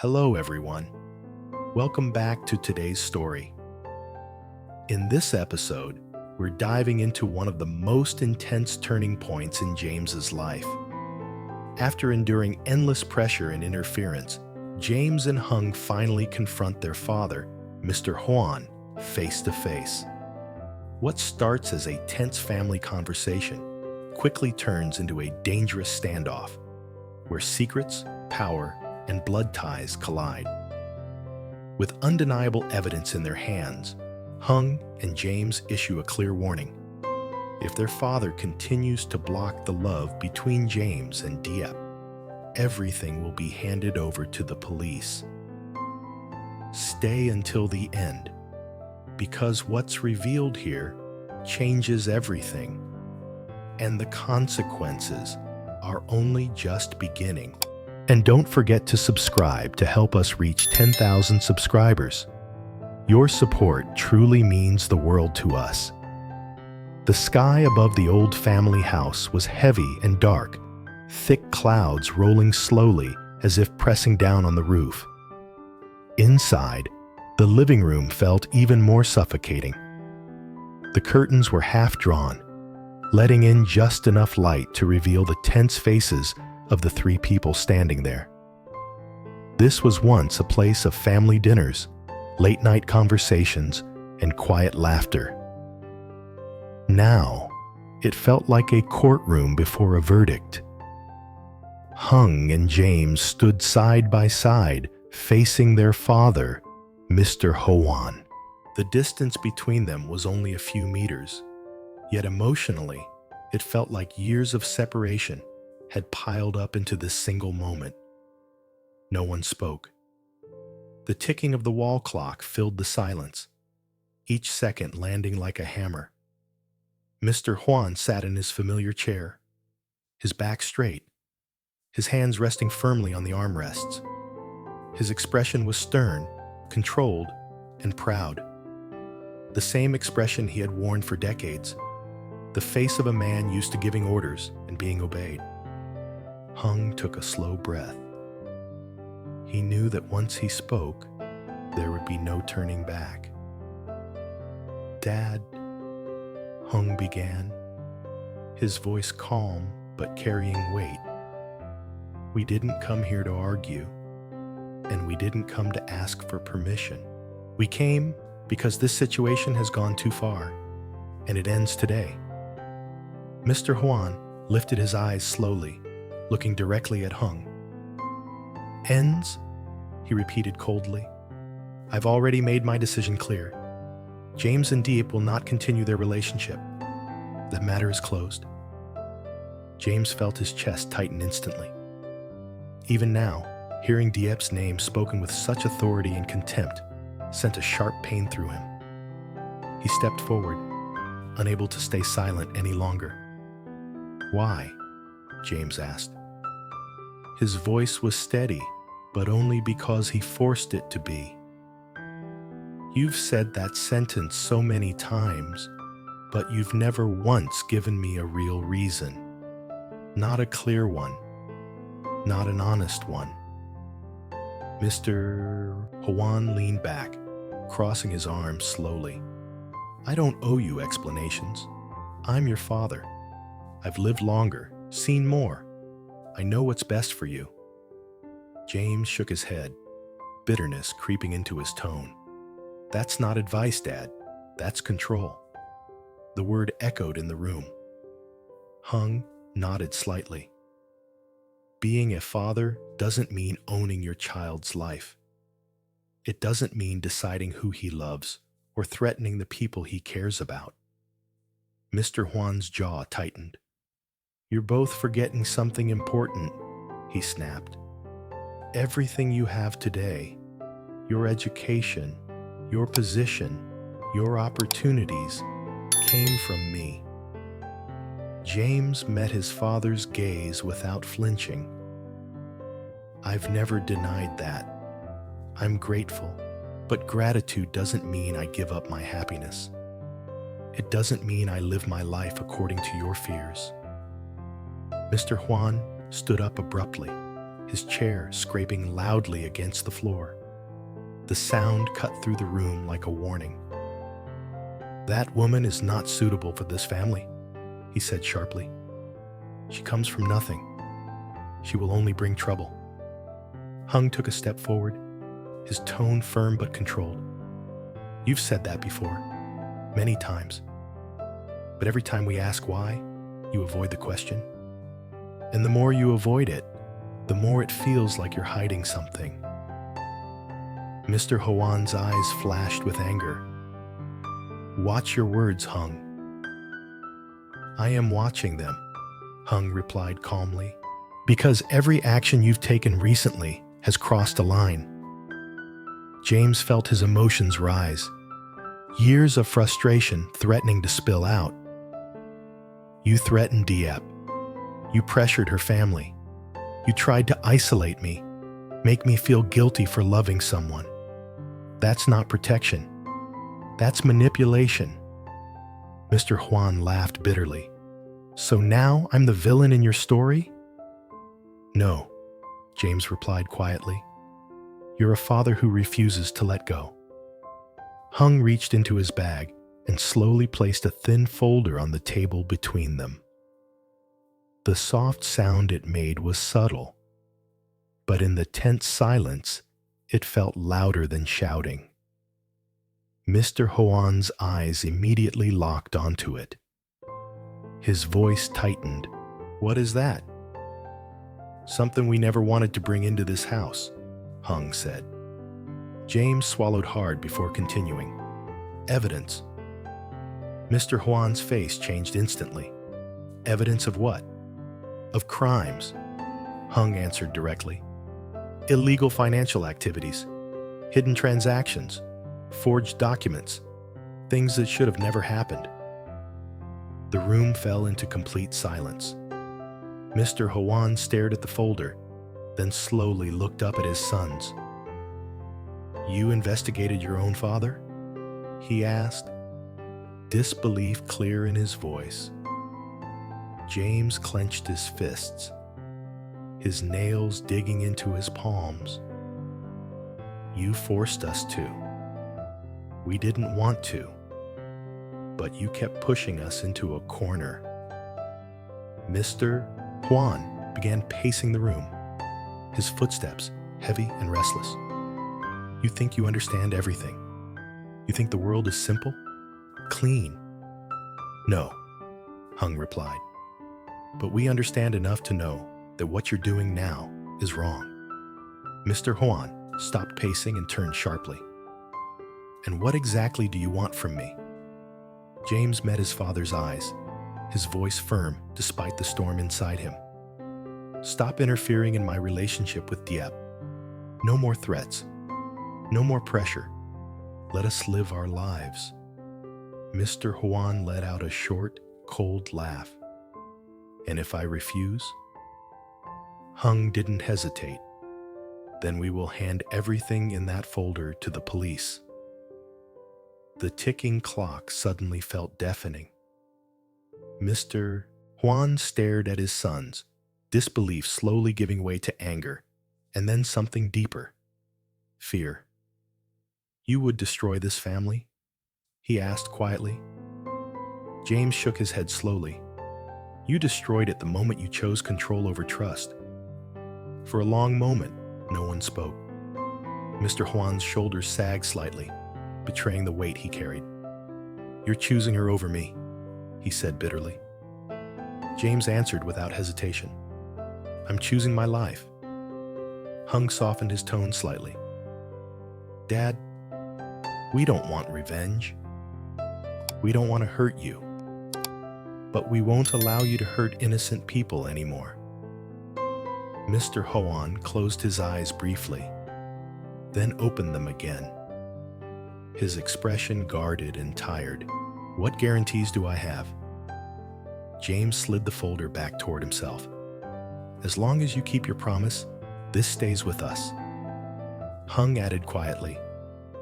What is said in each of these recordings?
Hello, everyone. Welcome back to today's story. In this episode, we're diving into one of the most intense turning points in James's life. After enduring endless pressure and interference, James and Hoan finally confront their father, Mr. Hoan, face to face. What starts as a tense family conversation quickly turns into a dangerous standoff, where secrets, power, and blood ties collide. With undeniable evidence in their hands, Hoan and James issue a clear warning. If their father continues to block the love between James and Diep, everything will be handed over to the police. Stay until the end, because what's revealed here changes everything, and the consequences are only just beginning. And don't forget to subscribe to help us reach 10,000 subscribers. Your support truly means the world to us. The sky above the old family house was heavy and dark, thick clouds rolling slowly as if pressing down on the roof. Inside, the living room felt even more suffocating. The curtains were half drawn, letting in just enough light to reveal the tense faces of the three people standing there. This was once a place of family dinners, late-night conversations, and quiet laughter. Now, it felt like a courtroom before a verdict. Hoan and James stood side by side, facing their father, Mr. Hoan. The distance between them was only a few meters, yet emotionally, it felt like years of separation had piled up into this single moment. No one spoke. The ticking of the wall clock filled the silence, each second landing like a hammer. Mr. Hoan sat in his familiar chair, his back straight, his hands resting firmly on the armrests. His expression was stern, controlled, and proud. The same expression he had worn for decades, the face of a man used to giving orders and being obeyed. Hoan took a slow breath. He knew that once he spoke, there would be no turning back. "Dad," Hoan began, his voice calm but carrying weight. "We didn't come here to argue, and we didn't come to ask for permission. We came because this situation has gone too far, and it ends today." Mr. Hoan lifted his eyes slowly, looking directly at Hoan. "Ends?" he repeated coldly. "I've already made my decision clear. James and Diep will not continue their relationship. That matter is closed." James felt his chest tighten instantly. Even now, hearing Diep's name spoken with such authority and contempt sent a sharp pain through him. He stepped forward, unable to stay silent any longer. "Why?" James asked. His voice was steady, but only because he forced it to be. "You've said that sentence so many times, but you've never once given me a real reason. Not a clear one. Not an honest one." Mr. Hoan leaned back, crossing his arms slowly. "I don't owe you explanations. I'm your father. I've lived longer, seen more. I know what's best for you." James shook his head, bitterness creeping into his tone. "That's not advice, Dad. That's control." The word echoed in the room. Hoan nodded slightly. Being a father doesn't mean owning your child's life. It doesn't mean deciding who he loves or threatening the people he cares about. Mr. Hoan's jaw tightened. "You're both forgetting something important," he snapped. "Everything you have today, your education, your position, your opportunities, came from me." James met his father's gaze without flinching. "I've never denied that. I'm grateful, but gratitude doesn't mean I give up my happiness. It doesn't mean I live my life according to your fears." Mr. Hoan stood up abruptly, his chair scraping loudly against the floor. The sound cut through the room like a warning. "That woman is not suitable for this family," he said sharply. "She comes from nothing. She will only bring trouble." Hoan took a step forward, his tone firm but controlled. "You've said that before, many times. But every time we ask why, you avoid the question. And the more you avoid it, the more it feels like you're hiding something." Mr. Hoan's eyes flashed with anger. "Watch your words, Hoan." "I am watching them," Hoan replied calmly, "because every action you've taken recently has crossed a line." James felt his emotions rise, years of frustration threatening to spill out. "You threatened Diep. You pressured her family. You tried to isolate me, make me feel guilty for loving someone. That's not protection. That's manipulation." Mr. Hoan laughed bitterly. "So now I'm the villain in your story?" "No," James replied quietly. "You're a father who refuses to let go." Hoan reached into his bag and slowly placed a thin folder on the table between them. The soft sound it made was subtle, but in the tense silence, it felt louder than shouting. Mr. Hoan's eyes immediately locked onto it. His voice tightened. "What is that?" "Something we never wanted to bring into this house," Hoan said. James swallowed hard before continuing. "Evidence." Mr. Hoan's face changed instantly. "Evidence of what?" "Of crimes," Hoan answered directly. "Illegal financial activities, hidden transactions, forged documents, things that should have never happened." The room fell into complete silence. Mr. Hoan stared at the folder, then slowly looked up at his sons. "You investigated your own father?" he asked, disbelief clear in his voice. James clenched his fists, his nails digging into his palms. "You forced us to. We didn't want to, but you kept pushing us into a corner." Mr. Hoan began pacing the room, his footsteps heavy and restless. "You think you understand everything. You think the world is simple, clean." "No," Hoan replied. "But we understand enough to know that what you're doing now is wrong." Mr. Hoan stopped pacing and turned sharply. "And what exactly do you want from me?" James met his father's eyes, his voice firm despite the storm inside him. "Stop interfering in my relationship with Diep. No more threats. No more pressure. Let us live our lives." Mr. Hoan let out a short, cold laugh. "And if I refuse?" Hoan didn't hesitate. "Then we will hand everything in that folder to the police." The ticking clock suddenly felt deafening. Mr. Hoan stared at his sons, disbelief slowly giving way to anger, and then something deeper, fear. "You would destroy this family?" he asked quietly. James shook his head slowly. "You destroyed it the moment you chose control over trust." For a long moment, no one spoke. Mr. Hoan's shoulders sagged slightly, betraying the weight he carried. "You're choosing her over me," he said bitterly. James answered without hesitation. "I'm choosing my life." Hoan softened his tone slightly. "Dad, we don't want revenge. We don't want to hurt you. But we won't allow you to hurt innocent people anymore." Mr. Hoan closed his eyes briefly, then opened them again. His expression guarded and tired. "What guarantees do I have?" James slid the folder back toward himself. "As long as you keep your promise, this stays with us." Hoan added quietly,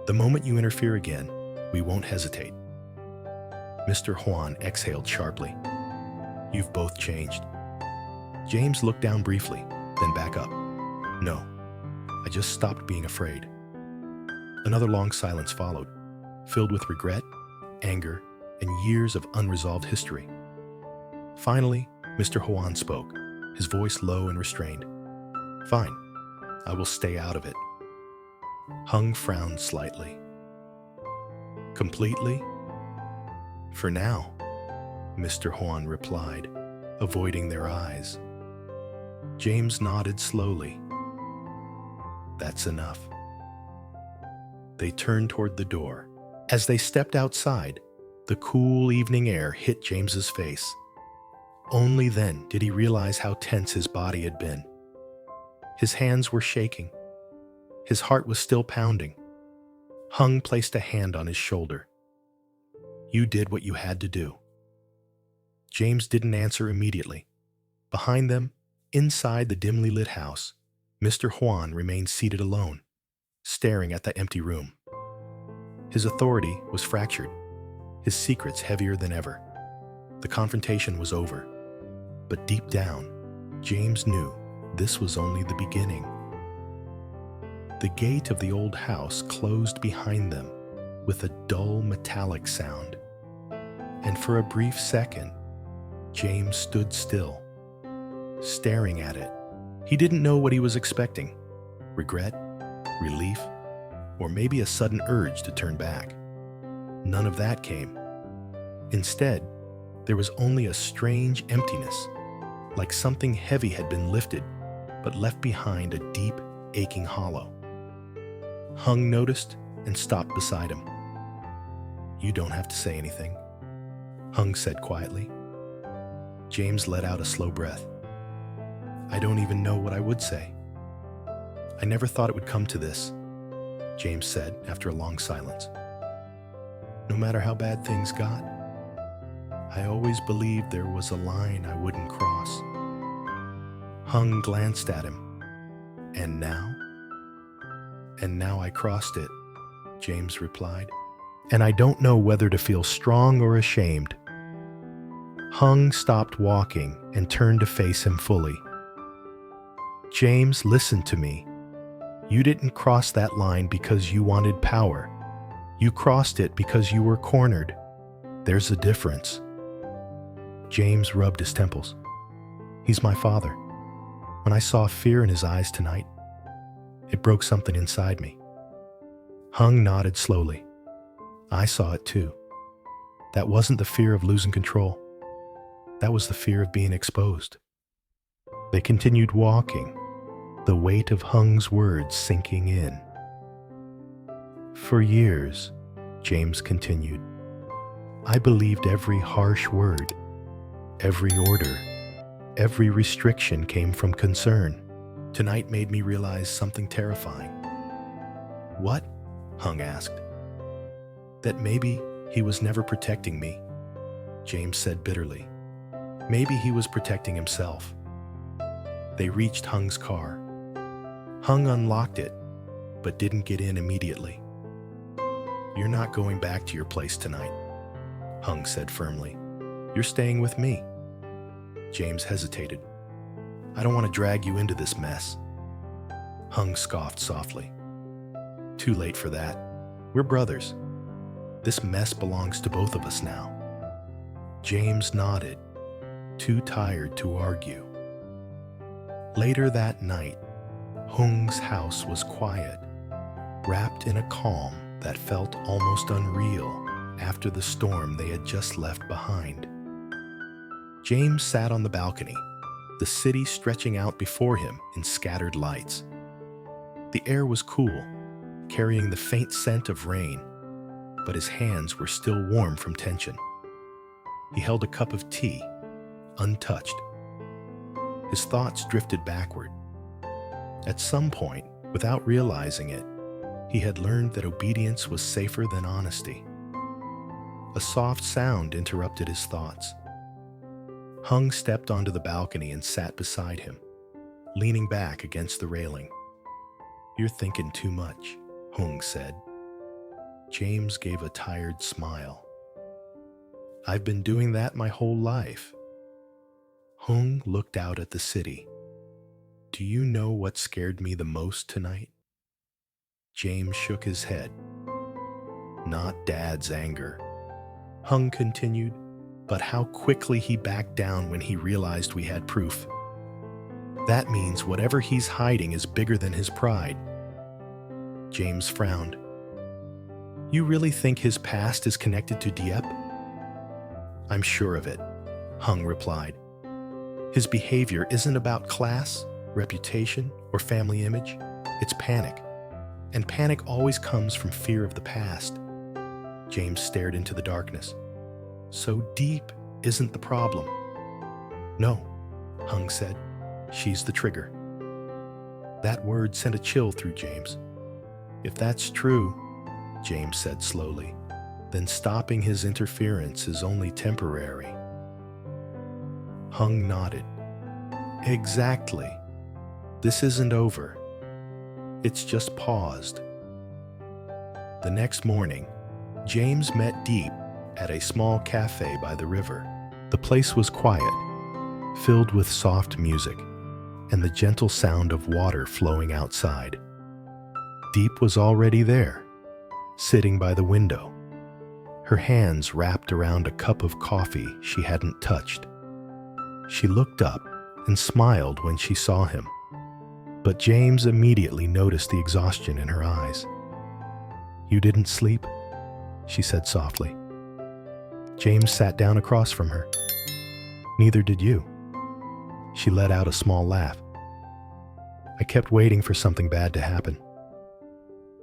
"The moment you interfere again, we won't hesitate." Mr. Hoan exhaled sharply. "You've both changed." James looked down briefly, then back up. No, I just stopped being afraid. Another long silence followed, filled with regret, anger, and years of unresolved history. Finally, Mr. Hoan spoke, his voice low and restrained. Fine, I will stay out of it. Hung frowned slightly. Completely? For now, Mr. Hoan replied, avoiding their eyes. James nodded slowly. That's enough. They turned toward the door. As they stepped outside, the cool evening air hit James's face. Only then did he realize how tense his body had been. His hands were shaking. His heart was still pounding. Hung placed a hand on his shoulder. You did what you had to do. James didn't answer immediately. Behind them, inside the dimly lit house, Mr. Hoan remained seated alone, staring at the empty room. His authority was fractured, his secrets heavier than ever. The confrontation was over, but deep down, James knew this was only the beginning. The gate of the old house closed behind them with a dull metallic sound, and for a brief second, James stood still, staring at it. He didn't know what he was expecting: regret, relief, or maybe a sudden urge to turn back. None of that came. Instead, there was only a strange emptiness, like something heavy had been lifted, but left behind a deep, aching hollow. Hung noticed and stopped beside him. You don't have to say anything, Hung said quietly. James let out a slow breath. I don't even know what I would say. I never thought it would come to this, James said after a long silence. No matter how bad things got, I always believed there was a line I wouldn't cross. Hung glanced at him. And now? And now I crossed it, James replied. And I don't know whether to feel strong or ashamed. Hung stopped walking and turned to face him fully. James, listen to me. You didn't cross that line because you wanted power. You crossed it because you were cornered. There's a difference. James rubbed his temples. He's my father. When I saw fear in his eyes tonight, it broke something inside me. Hung nodded slowly. I saw it too. That wasn't the fear of losing control. That was the fear of being exposed. They continued walking, the weight of Hung's words sinking in. For years, James continued, I believed every harsh word, every order, every restriction came from concern. Tonight made me realize something terrifying. What? Hung asked. That maybe he was never protecting me, James said bitterly. Maybe he was protecting himself. They reached Hung's car. Hung unlocked it, but didn't get in immediately. You're not going back to your place tonight, Hung said firmly. You're staying with me. James hesitated. I don't want to drag you into this mess. Hung scoffed softly. Too late for that. We're brothers. This mess belongs to both of us now. James nodded, too tired to argue. Later that night, Hung's house was quiet, wrapped in a calm that felt almost unreal after the storm they had just left behind. James sat on the balcony, the city stretching out before him in scattered lights. The air was cool, carrying the faint scent of rain, but his hands were still warm from tension. He held a cup of tea, untouched. His thoughts drifted backward. At some point, without realizing it, he had learned that obedience was safer than honesty. A soft sound interrupted his thoughts. Hung stepped onto the balcony and sat beside him, leaning back against the railing. You're thinking too much, Hung said. James gave a tired smile. I've been doing that my whole life. Hung looked out at the city. Do you know what scared me the most tonight? James shook his head. Not Dad's anger. Hung continued, but how quickly he backed down when he realized we had proof. That means whatever he's hiding is bigger than his pride. James frowned. You really think his past is connected to Diep? I'm sure of it, Hung replied. His behavior isn't about class, reputation, or family image. It's panic. And panic always comes from fear of the past. James stared into the darkness. So Diep isn't the problem. No, Hung said. She's the trigger. That word sent a chill through James. If that's true, James said slowly, then stopping his interference is only temporary. Hung nodded. Exactly. This isn't over. It's just paused. The next morning, James met Diep at a small cafe by the river. The place was quiet, filled with soft music and the gentle sound of water flowing outside. Diep was already there, sitting by the window, her hands wrapped around a cup of coffee she hadn't touched. She looked up and smiled when she saw him, but James immediately noticed the exhaustion in her eyes. You didn't sleep? She said softly. James sat down across from her. Neither did you. She let out a small laugh. I kept waiting for something bad to happen.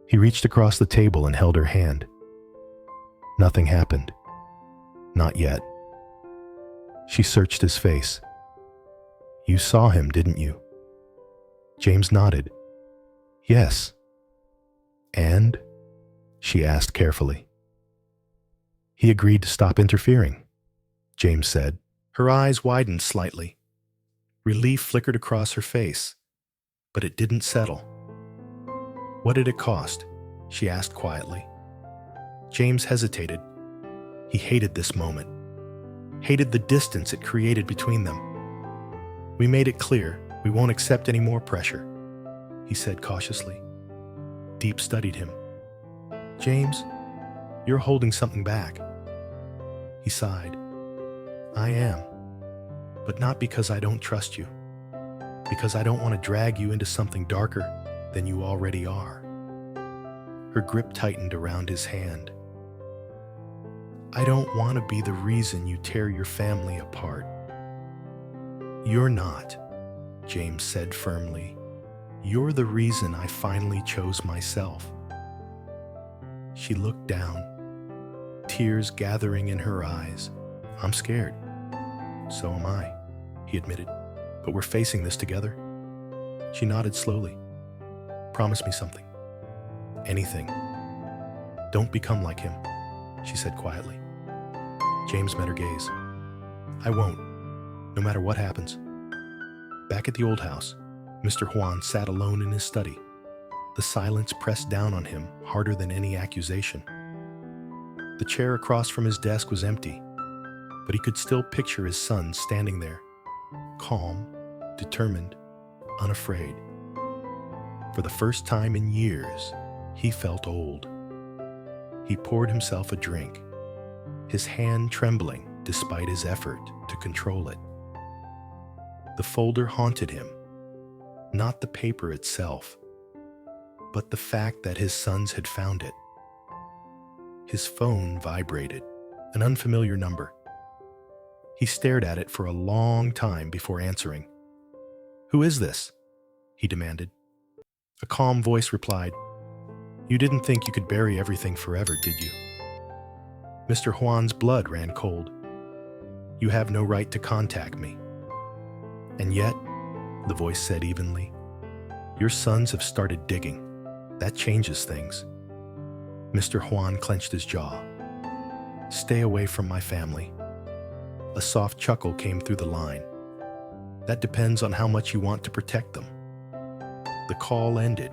He reached across the table and held her hand. Nothing happened. Not yet. She searched his face. You saw him, didn't you? James nodded. Yes. And? She asked carefully. He agreed to stop interfering, James said. Her eyes widened slightly. Relief flickered across her face, but it didn't settle. What did it cost? She asked quietly. James hesitated. He hated this moment, hated the distance it created between them. We made it clear we won't accept any more pressure, he said cautiously. Diep studied him. James, you're holding something back. He sighed. I am, but not because I don't trust you, because I don't want to drag you into something darker than you already are. Her grip tightened around his hand. I don't want to be the reason you tear your family apart. You're not, James said firmly. You're the reason I finally chose myself. She looked down, tears gathering in her eyes. I'm scared. So am I, he admitted. But we're facing this together. She nodded slowly. Promise me something. Anything. Don't become like him, she said quietly. James met her gaze. I won't, no matter what happens. Back at the old house, Mr. Hoan sat alone in his study. The silence pressed down on him harder than any accusation. The chair across from his desk was empty, but he could still picture his son standing there, calm, determined, unafraid. For the first time in years, he felt old. He poured himself a drink, his hand trembling despite his effort to control it. The folder haunted him, not the paper itself, but the fact that his sons had found it. His phone vibrated, an unfamiliar number. He stared at it for a long time before answering. Who is this? He demanded. A calm voice replied, You didn't think you could bury everything forever, did you? Mr. Hoan's blood ran cold. You have no right to contact me. And yet, the voice said evenly, your sons have started digging. That changes things. Mr. Hoan clenched his jaw. Stay away from my family. A soft chuckle came through the line. That depends on how much you want to protect them. The call ended.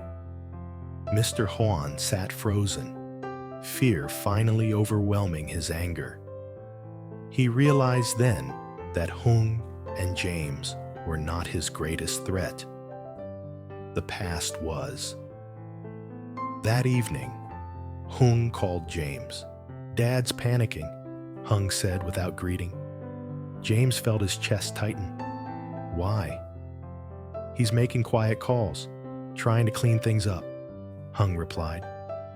Mr. Hoan sat frozen, fear finally overwhelming his anger. He realized then that Hoan and James were not his greatest threat. the past was. That evening, Hoan called James. "Dad's panicking," Hung said without greeting. James felt his chest tighten. "Why?" "He's making quiet calls, trying to clean things up," Hung replied,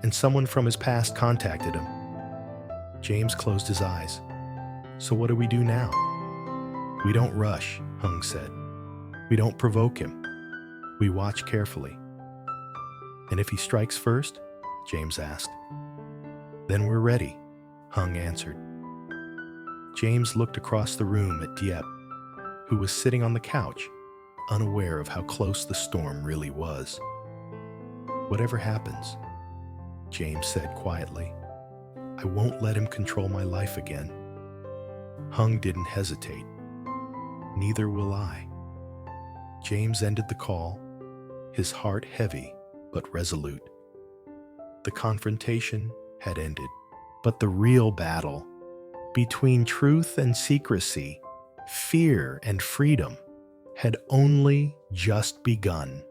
"and someone from his past contacted him." James closed his eyes. "So what do we do now?" "We don't rush," Hung said. "We don't provoke him. We watch carefully." "And if he strikes first?" James asked. "Then we're ready," Hung answered. James looked across the room at Diep, who was sitting on the couch, unaware of how close the storm really was. "Whatever happens," James said quietly, "I won't let him control my life again." Hung didn't hesitate. "Neither will I." James ended the call, his heart heavy but resolute. The confrontation had ended, but the real battle between truth and secrecy, fear and freedom, had only just begun.